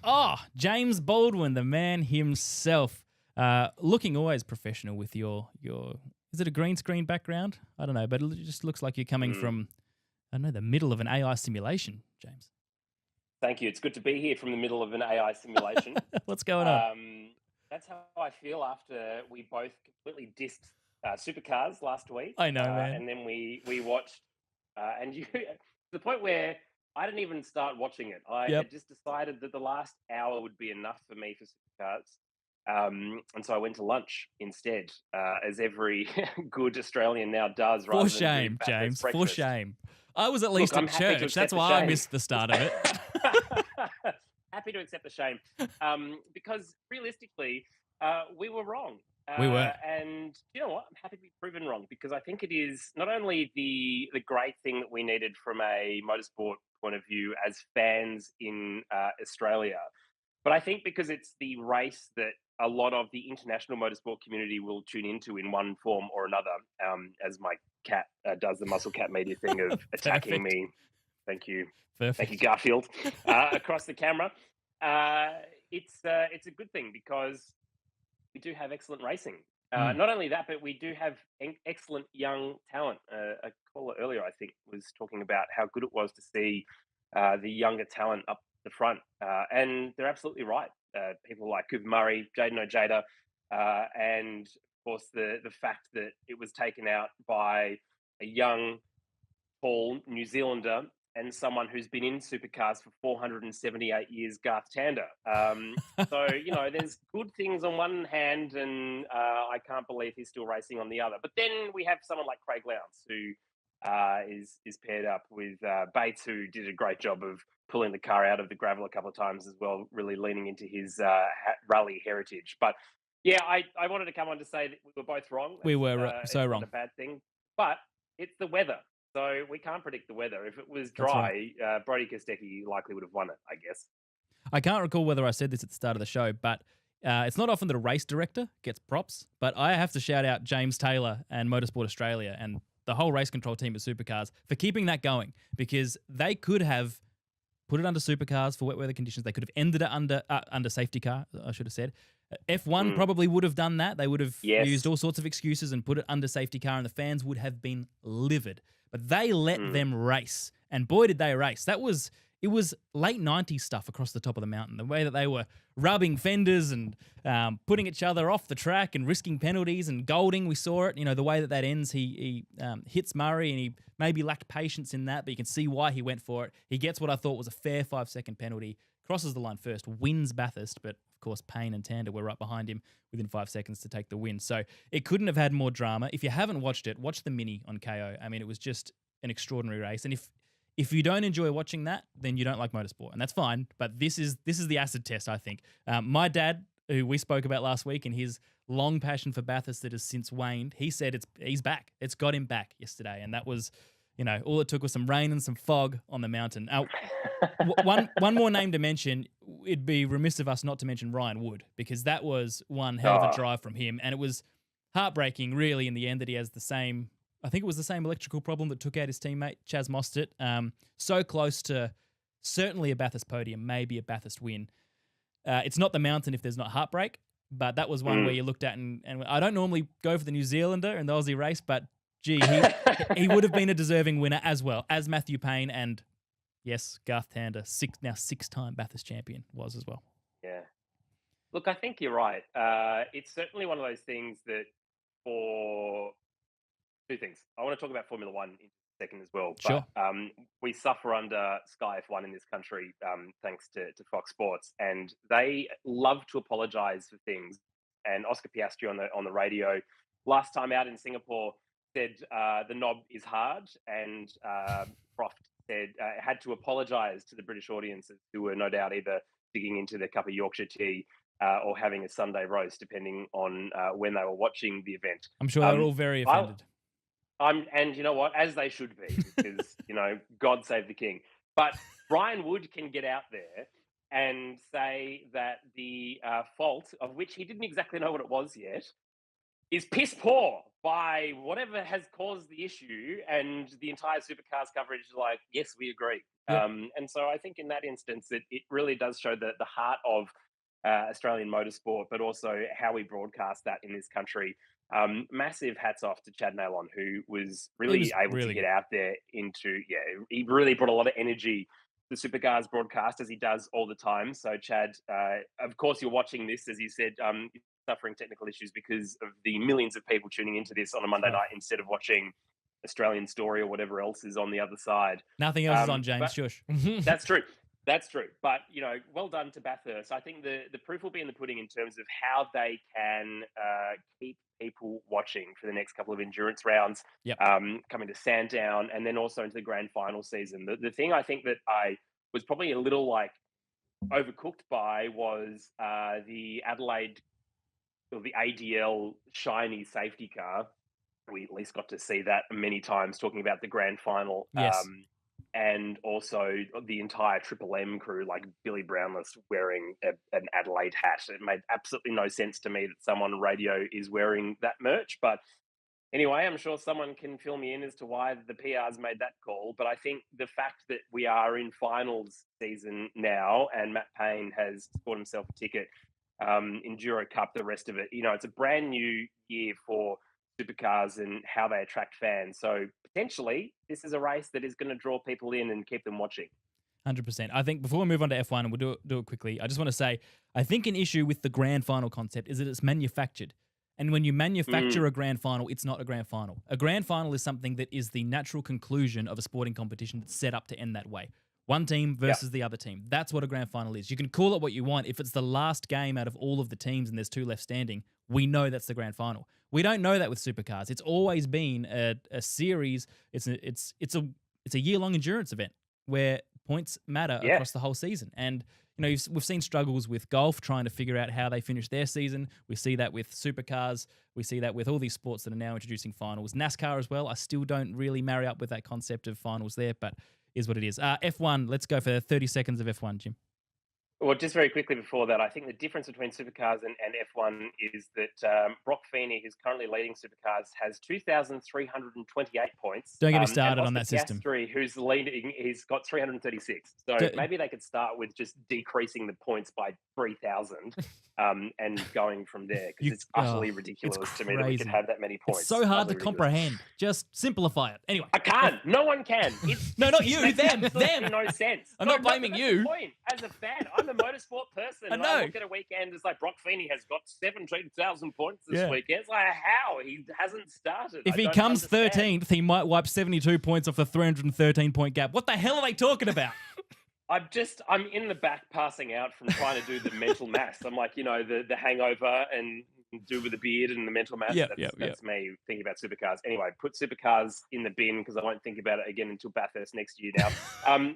Oh, James Baldwin, the man himself, looking always professional with your. Is it a green screen background? I don't know, but it just looks like you're coming from, I don't know, the middle of an AI simulation, James. Thank you. It's good to be here from the middle of an AI simulation. What's going on? That's how I feel after we both completely dissed Supercars last week, I know, man. and then we watched, and you to the point where I didn't even start watching it. I Yep. had just decided that the last hour would be enough for me for Supercars, and so I went to lunch instead, as every good Australian now does, For rather than do shame, Bathurst James. For breakfast. shame. I was at Look, least I'm at happy to church. That's accept the why I shame. missed the start of it. Happy to accept the shame, because realistically, we were wrong. We were. And you know what? I'm happy to be proven wrong because I think it is not only the great thing that we needed from a motorsport point of view as fans in Australia, but I think because it's the race that a lot of the international motorsport community will tune into in one form or another, as my cat does the muscle cat media thing of attacking Perfect. me. Thank you. Thank you, Perfect. Garfield, across the camera. It's a good thing because we do have excellent racing. Mm. Not only that, but we do have excellent young talent. A caller earlier, I think, was talking about how good it was to see the younger talent up the front, and they're absolutely right. People like Cooper Murray, Jaden Ojeda, and of course the fact that it was taken out by a young, tall New Zealander and someone who's been in supercars for 478 years, Garth Tander. So, there's good things on one hand, and I can't believe he's still racing on the other. But then we have someone like Craig Lowndes, who is paired up with Bates, who did a great job of pulling the car out of the gravel a couple of times as well, really leaning into his rally heritage. But yeah, I wanted to come on to say that we were both wrong. We were so It's not wrong. a bad thing, but it's the weather. So we can't predict the weather. If it was That's right. dry, Brody Kostecki likely would have won it, I guess. I can't recall whether I said this at the start of the show, but it's not often that a race director gets props, but I have to shout out James Taylor and Motorsport Australia and the whole race control team at Supercars for keeping that going, because they could have put it under Supercars for wet weather conditions. They could have ended it under safety car, I should have said. F1 probably would have done that. They would have used Yes. all sorts of excuses and put it under safety car, and the fans would have been livid. But they let them race, and boy, did they race. It was late 90s stuff across the top of the mountain. The way that they were rubbing fenders and putting each other off the track and risking penalties and Golding, we saw it. The way that ends, he hits Murray, and he maybe lacked patience in that, but you can see why he went for it. He gets what I thought was a fair 5-second penalty, crosses the line first, wins Bathurst, but of course Payne and Tander were right behind him within 5 seconds to take the win. So it couldn't have had more drama. If you haven't watched it, watch the mini on KO. I mean, it was just an extraordinary race. And if you don't enjoy watching that, then you don't like motorsport, and that's fine. But this is the acid test, I think. My dad, who we spoke about last week, and his long passion for Bathurst that has since waned, he said he's back. It's got him back yesterday, and that was, all it took was some rain and some fog on the mountain. One more name to mention. It'd be remiss of us not to mention Ryan Wood, because that was one hell of a drive from him, and it was heartbreaking, really, in the end, that he has the same. I think it was the same electrical problem that took out his teammate, Chaz Mostert. So close to certainly a Bathurst podium, maybe a Bathurst win. It's not the mountain if there's not heartbreak, but that was one where you looked at, and I don't normally go for the New Zealander in the Aussie race, but gee, he would have been a deserving winner as well as Matthew Payne, and yes, Garth Tander, six-time Bathurst champion, was as well. Yeah. Look, I think you're right. It's certainly one of those things that for two things. I want to talk about Formula One in a second as well. Sure. But we suffer under Sky F1 in this country, thanks to Fox Sports, and they love to apologise for things. And Oscar Piastri on the radio last time out in Singapore said the knob is hard, and Croft said had to apologise to the British audiences who were no doubt either digging into their cup of Yorkshire tea or having a Sunday roast, depending on when they were watching the event. I'm sure they're all very offended. And you know what, as they should be, because God save the king. But Brian Wood can get out there and say that the fault, of which he didn't exactly know what it was yet, is piss poor by whatever has caused the issue, and the entire Supercars coverage is like, yes, we agree. Yep. And so I think in that instance, it really does show the heart of Australian motorsport, but also how we broadcast that in this country. Massive hats off to Chad Nalon, who was He really was able to really get good. out there into, he really brought a lot of energy to Supercars broadcast as he does all the time. So, Chad, of course, you're watching this, as you said, suffering technical issues because of the millions of people tuning into this on a Monday Oh, night instead of watching Australian Story or whatever else is on the other side. nothing else is on, But James. Shush. that's true. That's true. But well done to Bathurst. I think the proof will be in the pudding in terms of how they can keep people watching for the next couple of endurance rounds, Yep. coming to Sandown, and then also into the grand final season. The thing I think that I was probably a little like overcooked by was the Adelaide or the ADL shiny safety car. We at least got to see that many times talking about the grand final. Yes. And also the entire Triple M crew, like Billy Brownless wearing an Adelaide hat. It made absolutely no sense to me that someone on radio is wearing that merch. But anyway, I'm sure someone can fill me in as to why the PRs made that call. But I think the fact that we are in finals season now and Matt Payne has scored himself a ticket, Enduro Cup, the rest of it, it's a brand new year for Supercars and how they attract fans. So potentially, this is a race that is going to draw people in and keep them watching. 100%. I think before we move on to F1, and we'll do it quickly, I just want to say, I think an issue with the grand final concept is that it's manufactured. And when you manufacture a grand final, it's not a grand final. A grand final is something that is the natural conclusion of a sporting competition that's set up to end that way. One team versus the other team. That's what a grand final is. You can call it what you want. If it's the last game out of all of the teams and there's two left standing, we know that's the grand final. We don't know that with Supercars. It's always been a series. It's a year-long endurance event where points matter across the whole season. And we've seen struggles with golf trying to figure out how they finish their season. We see that with Supercars. We see that with all these sports that are now introducing finals. NASCAR as well. I still don't really marry up with that concept of finals there, but is what it is. F1, let's go for 30 seconds of F1, Jim. Well, just very quickly before that, I think the difference between Supercars and F1 is that Brock Feeney, who's currently leading Supercars, has 2,328 points. Don't get me started and on that system. Piastri, who's leading, he's got 336. So maybe they could start with just decreasing the points by 3,000 and going from there, because it's utterly ridiculous to me that we could have that many points. It's so hard to comprehend. Just simplify it. Anyway. I can't. No one can. No, not you. Them. No sense. I'm not blaming you. As a fan, I'm a motorsport person. And I look at a weekend, it's like Brock Feeney has got 17,000 points this weekend. It's like, how? He hasn't started. If he comes 13th, he might wipe 72 points off the 313-point gap. What the hell are they talking about? I'm in the back passing out from trying to do the mental maths. I'm like, the hangover and do with the beard and the mental maths. That's me thinking about Supercars. Anyway, put Supercars in the bin because I won't think about it again until Bathurst next year now.